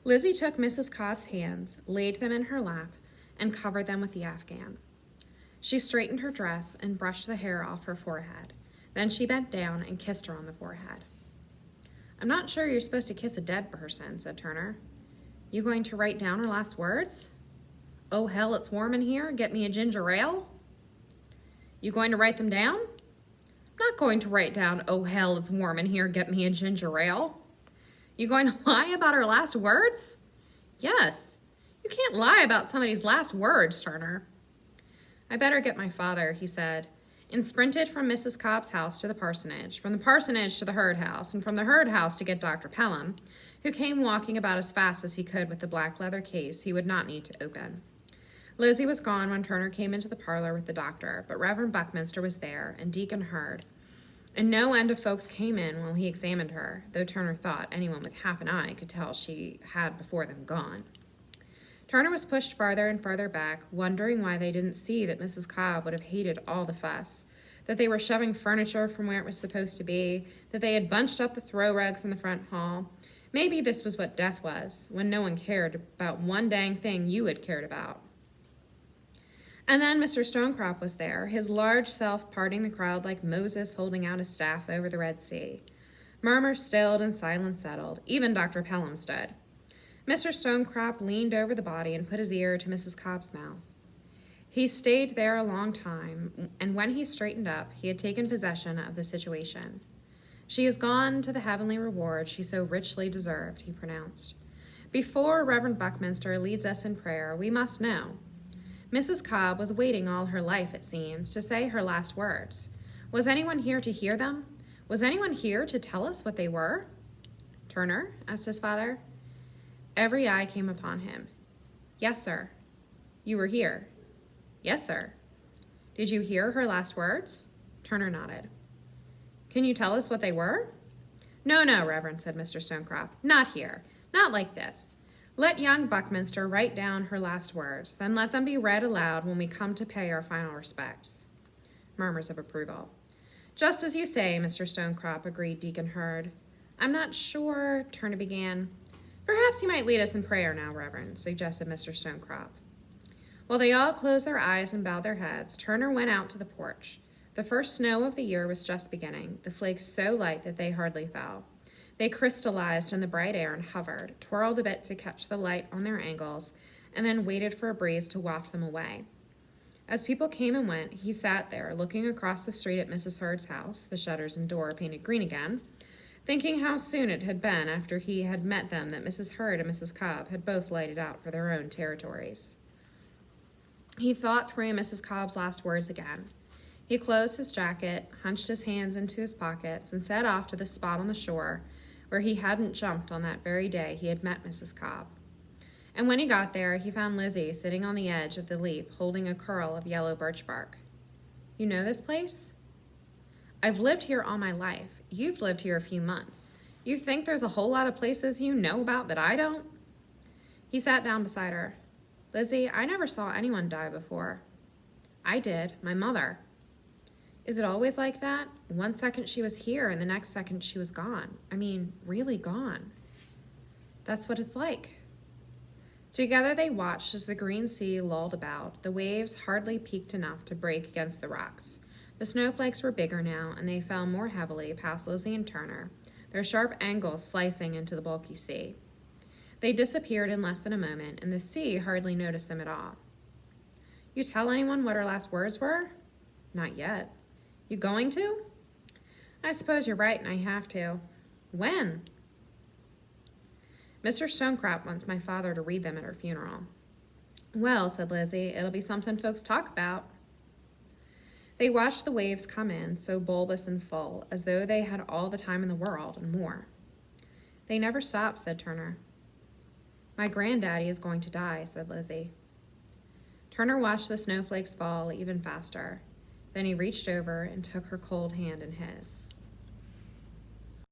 Lizzie took Mrs. Cobb's hands, laid them in her lap, and covered them with the afghan. She straightened her dress and brushed the hair off her forehead. Then she bent down and kissed her on the forehead. "I'm not sure you're supposed to kiss a dead person," said Turner. "You going to write down her last words? 'Oh, hell, it's warm in here. Get me a ginger ale?' You going to write them down?" "Not going to write down, 'Oh, hell, it's warm in here. Get me a ginger ale.' You going to lie about her last words?" "Yes. You can't lie about somebody's last words, Turner." "I better get my father," he said, and sprinted from Mrs. Cobb's house to the parsonage, from the parsonage to the herd house, and from the herd house to get Dr. Pelham, who came walking about as fast as he could with the black leather case he would not need to open. Lizzie was gone when Turner came into the parlor with the doctor, but Reverend Buckminster was there, and Deacon Hurd, and no end of folks came in while he examined her, though Turner thought anyone with half an eye could tell she had before them gone. Turner was pushed farther and farther back, wondering why they didn't see that Mrs. Cobb would have hated all the fuss, that they were shoving furniture from where it was supposed to be, that they had bunched up the throw rugs in the front hall. Maybe this was what death was, when no one cared about one dang thing you had cared about. And then Mr. Stonecrop was there, his large self parting the crowd like Moses holding out his staff over the Red Sea. Murmurs stilled and silence settled. Even Dr. Pelham stood. Mr. Stonecrop leaned over the body and put his ear to Mrs. Cobb's mouth. He stayed there a long time, and when he straightened up, he had taken possession of the situation. "She has gone to the heavenly reward she so richly deserved," he pronounced. "Before Reverend Buckminster leads us in prayer, we must know. Mrs. Cobb was waiting all her life, it seems, to say her last words. Was anyone here to hear them? Was anyone here to tell us what they were?" "Turner?" asked his father. Every eye came upon him. "Yes, sir." "You were here?" "Yes, sir." "Did you hear her last words?" Turner nodded. "Can you tell us what they were?" No, Reverend," said Mr. Stonecrop. "Not here. Not like this. Let young Buckminster write down her last words, then let them be read aloud when we come to pay our final respects." Murmurs of approval. "Just as you say, Mr. Stonecrop," agreed Deacon Hurd. "I'm not sure," Turner began. "Perhaps you might lead us in prayer now, Reverend," suggested Mr. Stonecrop. While they all closed their eyes and bowed their heads, Turner went out to the porch. The first snow of the year was just beginning, the flakes so light that they hardly fell. They crystallized in the bright air and hovered, twirled a bit to catch the light on their angles, and then waited for a breeze to waft them away. As people came and went, he sat there, looking across the street at Mrs. Hurd's house, the shutters and door painted green again, thinking how soon it had been after he had met them that Mrs. Hurd and Mrs. Cobb had both lighted out for their own territories. He thought through Mrs. Cobb's last words again. He closed his jacket, hunched his hands into his pockets, and set off to the spot on the shore where he hadn't jumped on that very day he had met Mrs. Cobb. And when he got there, he found Lizzie sitting on the edge of the leap, holding a curl of yellow birch bark. "You know this place?" "I've lived here all my life. You've lived here a few months. You think there's a whole lot of places you know about that I don't?" He sat down beside her. "Lizzie, I never saw anyone die before." "I did. My mother." "Is it always like that? One second she was here and the next second she was gone. I mean, really gone." "That's what it's like." Together they watched as the green sea lulled about. The waves hardly peaked enough to break against the rocks. The snowflakes were bigger now, and they fell more heavily past Lizzie and Turner, their sharp angles slicing into the bulky sea. They disappeared in less than a moment, and the sea hardly noticed them at all. "You tell anyone what her last words were?" "Not yet." "You going to?" "I suppose you're right, and I have to." "When?" "Mr. Stonecrop wants my father to read them at her funeral." "Well," said Lizzie, "it'll be something folks talk about." They watched the waves come in, so bulbous and full, as though they had all the time in the world and more. "They never stop," said Turner. "My granddaddy is going to die," said Lizzie. Turner watched the snowflakes fall even faster. Then he reached over and took her cold hand in his.